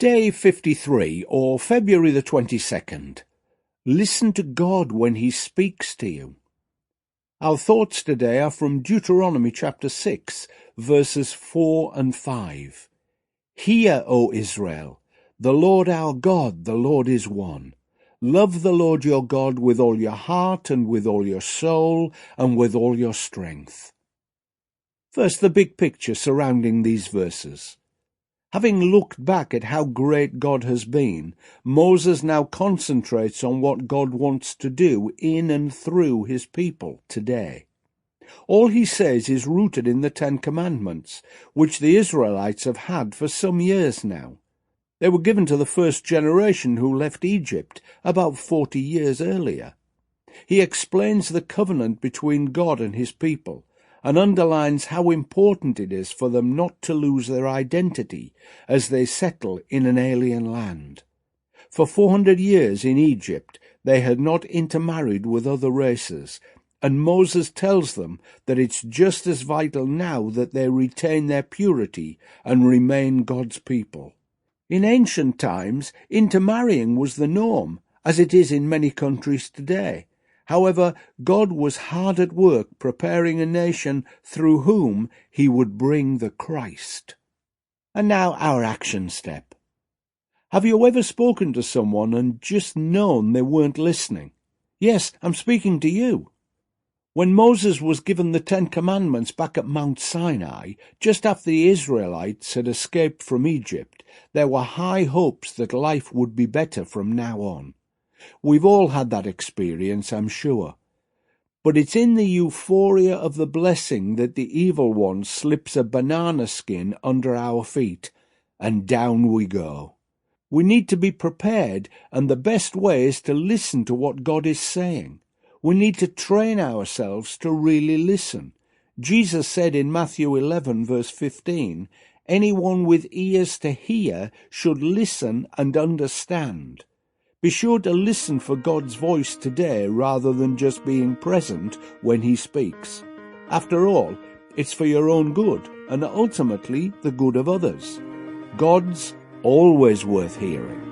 Day 53, or February the 22nd. Listen to God when He speaks to you. Our thoughts today are from Deuteronomy chapter 6, verses 4 and 5. Hear, O Israel, the Lord our God, the Lord is one. Love the Lord your God with all your heart and with all your soul and with all your strength. First, the big picture surrounding these verses. Having looked back at how great God has been, Moses now concentrates on what God wants to do in and through his people today. All he says is rooted in the Ten Commandments, which the Israelites have had for some years now. They were given to the first generation who left Egypt about 40 years earlier. He explains the covenant between God and his people, and underlines how important it is for them not to lose their identity as they settle in an alien land. For 400 years in Egypt they had not intermarried with other races, and Moses tells them that it's just as vital now that they retain their purity and remain God's people. In ancient times, intermarrying was the norm, as it is in many countries today. However, God was hard at work preparing a nation through whom he would bring the Christ. And now our action step. Have you ever spoken to someone and just known they weren't listening? Yes, I'm speaking to you. When Moses was given the 10 Commandments back at Mount Sinai, just after the Israelites had escaped from Egypt, there were high hopes that life would be better from now on. We've all had that experience, I'm sure. But it's in the euphoria of the blessing that the evil one slips a banana skin under our feet, and down we go. We need to be prepared, and the best way is to listen to what God is saying. We need to train ourselves to really listen. Jesus said in Matthew 11, verse 15, "Anyone with ears to hear should listen and understand." Be sure to listen for God's voice today rather than just being present when he speaks. After all, it's for your own good and ultimately the good of others. God's always worth hearing.